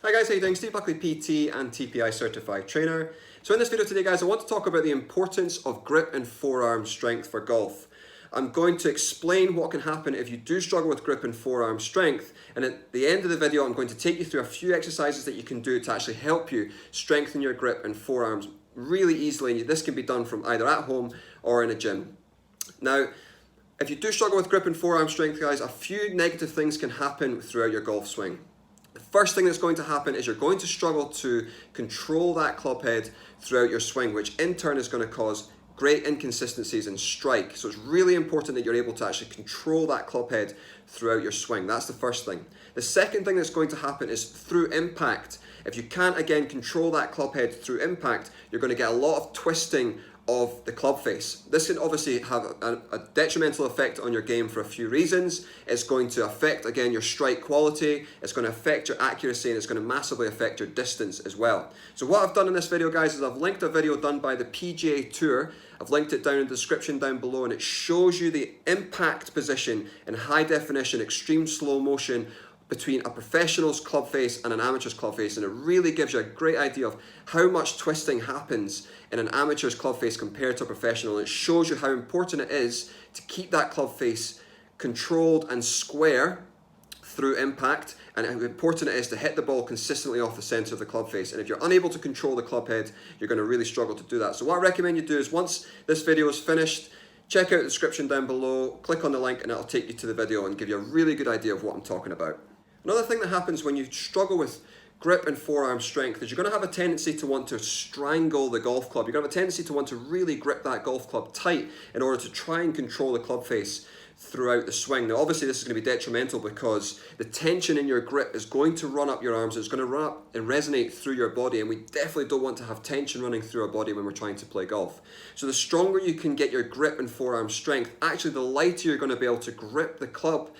Hi guys, how you doing? Steve Buckley, PT and TPI certified trainer. So in this video today guys, I want to talk about the importance of grip and forearm strength for golf. I'm going to explain what can happen if you do struggle with grip and forearm strength, and at the end of the video I'm going to take you through a few exercises that you can do to actually help you strengthen your grip and forearms really easily, and this can be done from either at home or in a gym. Now, if you do struggle with grip and forearm strength guys, a few negative things can happen throughout your golf swing. The first thing that's going to happen is you're going to struggle to control that club head throughout your swing, which in turn is going to cause great inconsistencies in strike. So it's really important that you're able to actually control that club head throughout your swing. That's the first thing. The second thing that's going to happen is through impact. If you can't again control that club head through impact, you're going to get a lot of twisting of the club face. This can obviously have a detrimental effect on your game for a few reasons. It's going to affect again your strike quality, it's going to affect your accuracy, and it's going to massively affect your distance as well. So what I've done in this video guys is I've linked a video done by the PGA Tour. I've linked it down in the description down below, and it shows you the impact position in high definition, extreme slow motion between a professional's club face and an amateur's club face, and it really gives you a great idea of how much twisting happens in an amateur's club face compared to a professional. And it shows you how important it is to keep that club face controlled and square through impact, and how important it is to hit the ball consistently off the center of the club face. And if you're unable to control the club head, you're going to really struggle to do that. So what I recommend you do is once this video is finished, check out the description down below, click on the link, and it'll take you to the video and give you a really good idea of what I'm talking about. Another thing that happens when you struggle with grip and forearm strength is you're going to have a tendency to want to strangle the golf club. You're going to have a tendency to want to really grip that golf club tight in order to try and control the club face throughout the swing. Now obviously this is going to be detrimental because the tension in your grip is going to run up your arms, it's going to run up and resonate through your body, and we definitely don't want to have tension running through our body when we're trying to play golf. So the stronger you can get your grip and forearm strength, actually the lighter you're going to be able to grip the club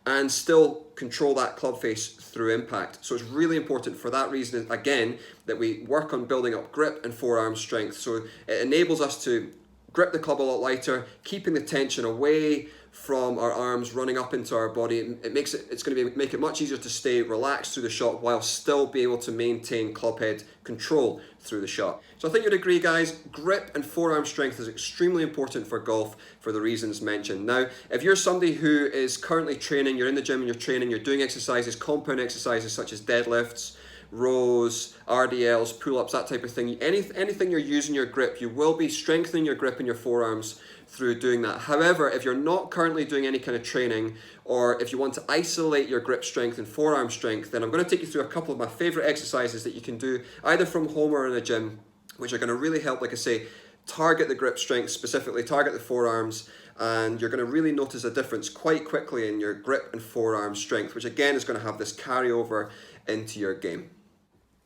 and still control that club face through impact. So it's really important for that reason, again, that we work on building up grip and forearm strength. So it enables us to grip the club a lot lighter, keeping the tension away from our arms running up into our body. It's going to make it much easier to stay relaxed through the shot while still be able to maintain club head control through the shot. So I think you'd agree guys, grip and forearm strength is extremely important for golf for the reasons mentioned. Now, if you're somebody who is currently training, you're in the gym and you're training, you're doing exercises, compound exercises such as deadlifts, rows, RDLs, pull-ups, that type of thing, anything you're using your grip, you will be strengthening your grip and your forearms through doing that. However, if you're not currently doing any kind of training, or if you want to isolate your grip strength and forearm strength, then I'm going to take you through a couple of my favorite exercises that you can do either from home or in a gym, which are going to really help, like I say, target the grip strength, specifically target the forearms, and you're going to really notice a difference quite quickly in your grip and forearm strength, which again is going to have this carryover into your game.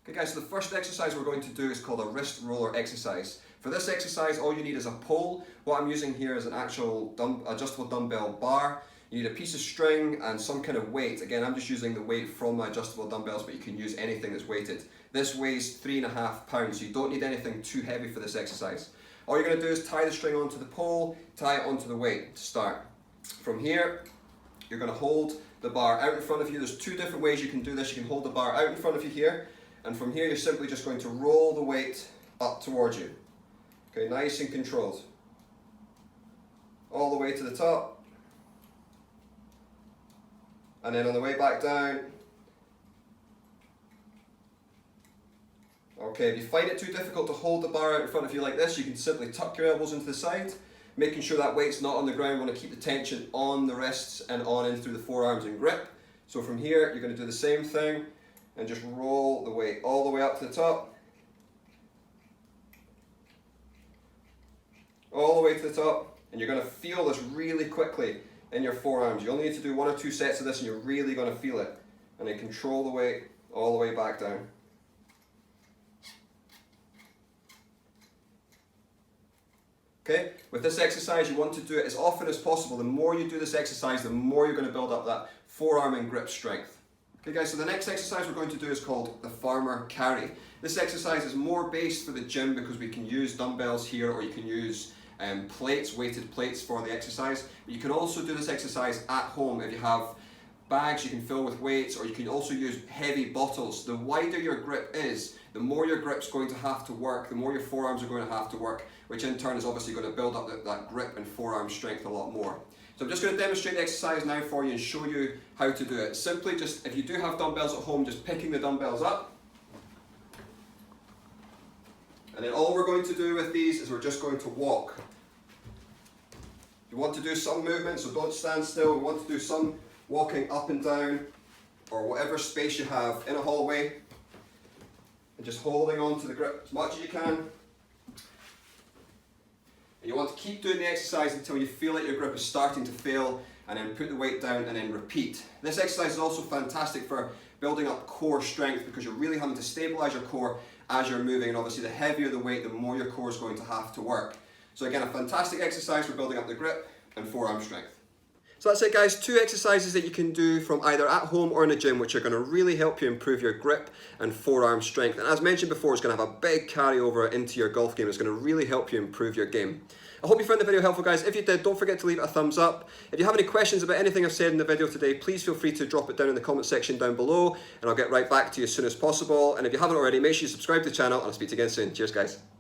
Okay guys, so the first exercise we're going to do is called a wrist roller exercise. For this exercise, all you need is a pole. What I'm using here is an actual adjustable dumbbell bar. You need a piece of string and some kind of weight. Again, I'm just using the weight from my adjustable dumbbells, but you can use anything that's weighted. This weighs 3.5 pounds, so you don't need anything too heavy for this exercise. All you're going to do is tie the string onto the pole, tie it onto the weight to start. From here, you're going to hold the bar out in front of you. There's two different ways you can do this. You can hold the bar out in front of you here, and from here you're simply just going to roll the weight up towards you. Okay, nice and controlled. All the way to the top. And then on the way back down. Okay, if you find it too difficult to hold the bar out in front of you like this, you can simply tuck your elbows into the side, making sure that weight's not on the ground. We want to keep the tension on the wrists and on in through the forearms and grip. So from here, you're going to do the same thing and just roll the weight all the way up to the top. All the way to the top, and you're going to feel this really quickly in your forearms. You only need to do 1 or 2 sets of this and you're really going to feel it. And then control the weight all the way back down. Okay, with this exercise you want to do it as often as possible. The more you do this exercise, the more you're going to build up that forearm and grip strength. Okay guys, so the next exercise we're going to do is called the farmer carry. This exercise is more based for the gym because we can use dumbbells here, or you can use plates, weighted plates for the exercise. But you can also do this exercise at home if you have bags you can fill with weights, or you can also use heavy bottles. The wider your grip is, the more your grip's going to have to work, the more your forearms are going to have to work, which in turn is obviously going to build up that grip and forearm strength a lot more. So I'm just going to demonstrate the exercise now for you and show you how to do it. Simply just, if you do have dumbbells at home, just picking the dumbbells up. And then all we're going to do with these is we're just going to walk. You want to do some movement, so don't stand still. We want to do some walking up and down, or whatever space you have in a hallway, and just holding on to the grip as much as you can. And you want to keep doing the exercise until you feel like your grip is starting to fail, and then put the weight down and then repeat. This exercise is also fantastic for building up core strength, because you're really having to stabilize your core as you're moving, and obviously the heavier the weight, the more your core is going to have to work. So again, a fantastic exercise for building up the grip and forearm strength. So that's it guys, 2 exercises that you can do from either at home or in the gym, which are going to really help you improve your grip and forearm strength. And as mentioned before, it's going to have a big carryover into your golf game. It's going to really help you improve your game. I hope you found the video helpful guys. If you did, don't forget to leave it a thumbs up. If you have any questions about anything I've said in the video today, please feel free to drop it down in the comment section down below, and I'll get right back to you as soon as possible. And if you haven't already, make sure you subscribe to the channel, and I'll speak to you again soon. Cheers guys.